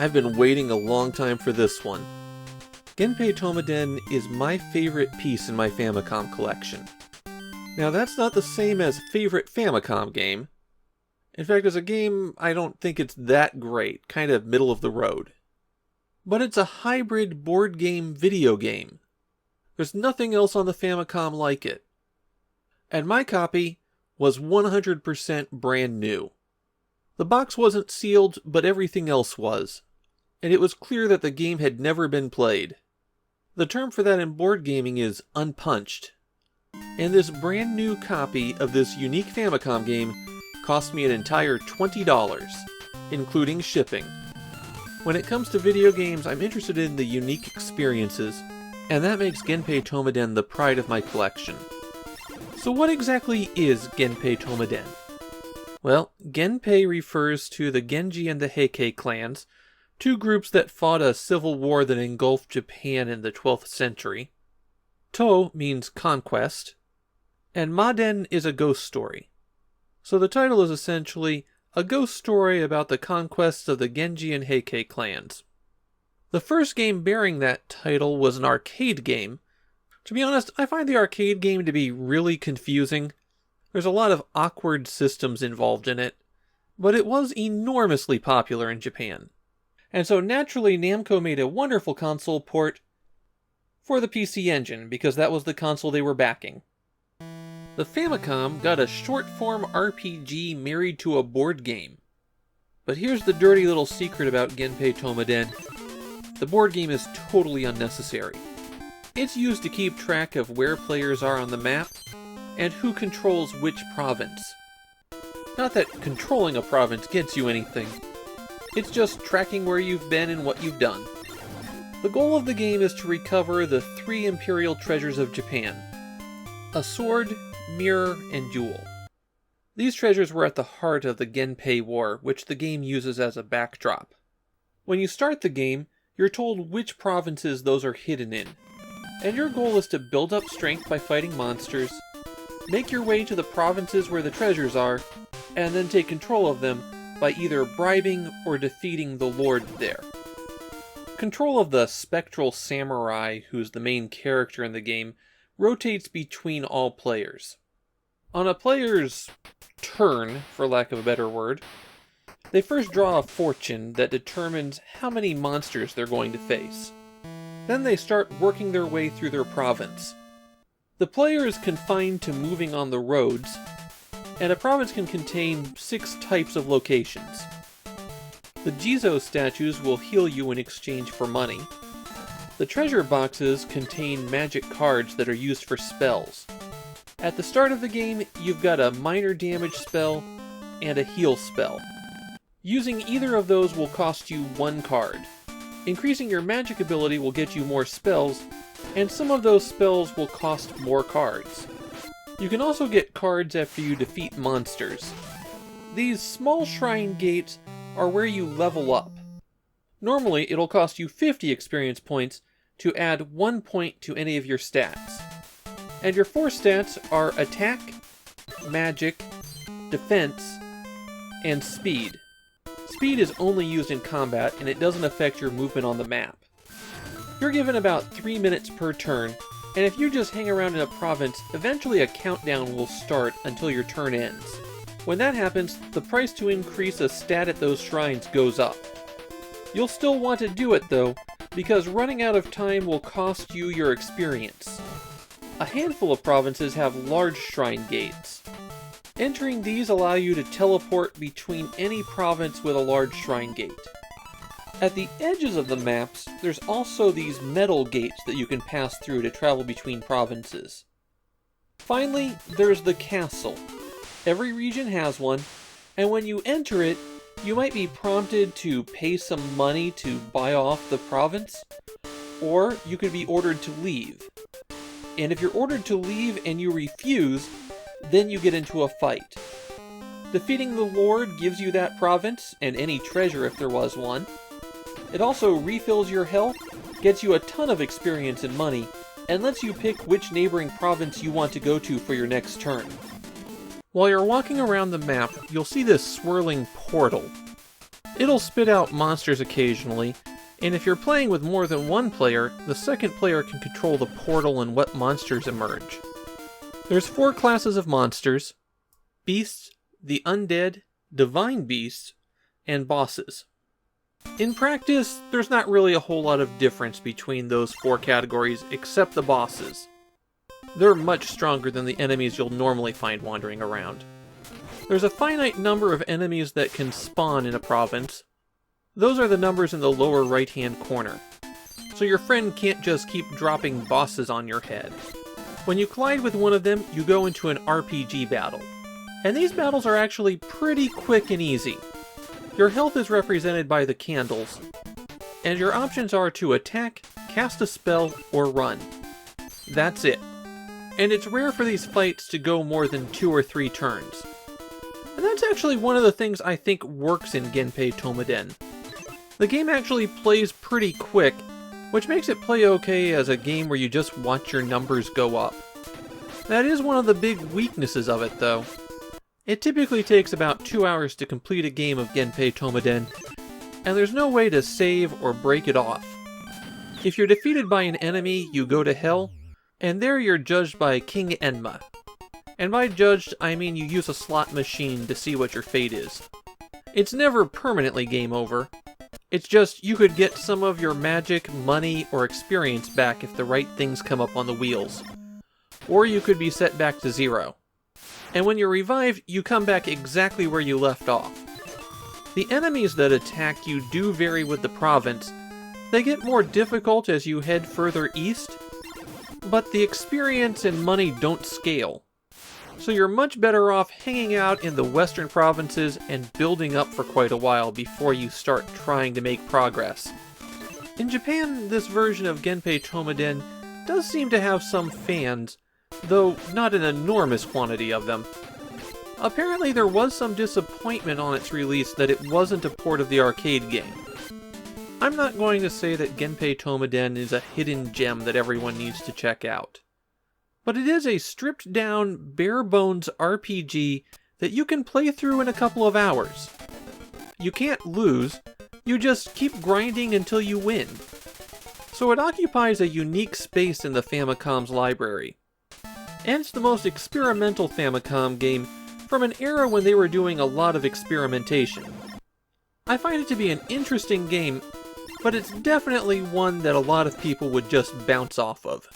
I've been waiting a long time for this one. Genpei討魔伝is my favorite piece in my Famicom collection. Now that's not the same as favorite Famicom game. In fact, as a game, I don't think it's that great, kind of middle of the road. But it's a hybrid board game video game. There's nothing else on the Famicom like it. And my copy was 100% brand new. The box wasn't sealed, but everything else was. And it was clear that the game had never been played. The term for that in board gaming is unpunched. And this brand new copy of this unique Famicom game cost me an entire $20, including shipping. When it comes to video games, I'm interested in the unique experiences, and that makes Genpei討魔伝the pride of my collection. So what exactly is Genpei討魔伝? Well, Genpei refers to the Genji and the Heike clans, two groups that fought a civil war that engulfed Japan in the 12th century. To means conquest, and Maden is a ghost story. So the title is essentially a ghost story about the conquests of the Genji and Heike clans. The first game bearing that title was an arcade game. To be honest, I find the arcade game to be really confusing. There's a lot of awkward systems involved in it, but it was enormously popular in Japan. And so naturally Namco made a wonderful console port for the PC Engine, because that was the console they were backing. The Famicom got a short-form RPG married to a board game. But here's the dirty little secret about Genpei討魔伝. The board game is totally unnecessary. It's used to keep track of where players are on the map, and who controls which province. Not that controlling a province gets you anything. It's just tracking where you've been and what you've done. The goal of the game is to recover the 3 imperial treasures of Japan: a sword, mirror, and jewel. These treasures were at the heart of the Genpei War, which the game uses as a backdrop. When you start the game, you're told which provinces those are hidden in, and your goal is to build up strength by fighting monsters, make your way to the provinces where the treasures are, and then take control of them by either bribing or defeating the lord there. Control of the spectral samurai, who's the main character in the game, rotates between all players. On a player's turn, for lack of a better word, they first draw a fortune that determines how many monsters they're going to face. Then they start working their way through their province. The player is confined to moving on the roads, and a province can contain 6 types of locations. The Jizo statues will heal you in exchange for money. The treasure boxes contain magic cards that are used for spells. At the start of the game, you've got a minor damage spell and a heal spell. Using either of those will cost you 1 card. Increasing your magic ability will get you more spells, and some of those spells will cost more cards. You can also get cards after you defeat monsters. These small shrine gates are where you level up. Normally, it'll cost you 50 experience points to add 1 point to any of your stats. And your 4 stats are attack, magic, defense, and speed. Speed is only used in combat, and it doesn't affect your movement on the map. You're given about 3 minutes per turn, and if you just hang around in a province, eventually a countdown will start until your turn ends. When that happens, the price to increase a stat at those shrines goes up. You'll still want to do it though, because running out of time will cost you your experience. A handful of provinces have large shrine gates. Entering these allow you to teleport between any province with a large shrine gate. At the edges of the maps, there's also these metal gates that you can pass through to travel between provinces. Finally, there's the castle. Every region has one, and when you enter it, you might be prompted to pay some money to buy off the province, or you could be ordered to leave. And if you're ordered to leave and you refuse, then you get into a fight. Defeating the Lord gives you that province, and any treasure if there was one. It also refills your health, gets you a ton of experience and money, and lets you pick which neighboring province you want to go to for your next turn. While you're walking around the map, you'll see this swirling portal. It'll spit out monsters occasionally, and if you're playing with more than one player, the second player can control the portal and what monsters emerge. There's 4 classes of monsters: beasts, the undead, divine beasts, and bosses. In practice, there's not really a whole lot of difference between those 4 categories except the bosses. They're much stronger than the enemies you'll normally find wandering around. There's a finite number of enemies that can spawn in a province. Those are the numbers in the lower right-hand corner. So your friend can't just keep dropping bosses on your head. When you collide with one of them, you go into an RPG battle. And these battles are actually pretty quick and easy. Your health is represented by the candles, and your options are to attack, cast a spell, or run. That's it. And it's rare for these fights to go more than 2 or 3 turns. And that's actually one of the things I think works in Genpei討魔伝. The game actually plays pretty quick, which makes it play okay as a game where you just watch your numbers go up. That is one of the big weaknesses of it, though. It typically takes about 2 hours to complete a game of Genpei討魔伝, and there's no way to save or break it off. If you're defeated by an enemy, you go to hell, and there you're judged by King Enma. And by judged, I mean you use a slot machine to see what your fate is. It's never permanently game over. It's just you could get some of your magic, money, or experience back if the right things come up on the wheels. Or you could be set back to 0. And when you're revived, you come back exactly where you left off. The enemies that attack you do vary with the province. They get more difficult as you head further east, but the experience and money don't scale. So you're much better off hanging out in the western provinces and building up for quite a while before you start trying to make progress. In Japan, this version of Genpei討魔伝does seem to have some fans, though not an enormous quantity of them. Apparently there was some disappointment on its release that it wasn't a port of the arcade game. I'm not going to say that Genpei討魔伝is a hidden gem that everyone needs to check out. But it is a stripped-down, bare-bones RPG that you can play through in a couple of hours. You can't lose, you just keep grinding until you win. So it occupies a unique space in the Famicom's library. And it's the most experimental Famicom game from an era when they were doing a lot of experimentation. I find it to be an interesting game, but it's definitely one that a lot of people would just bounce off of.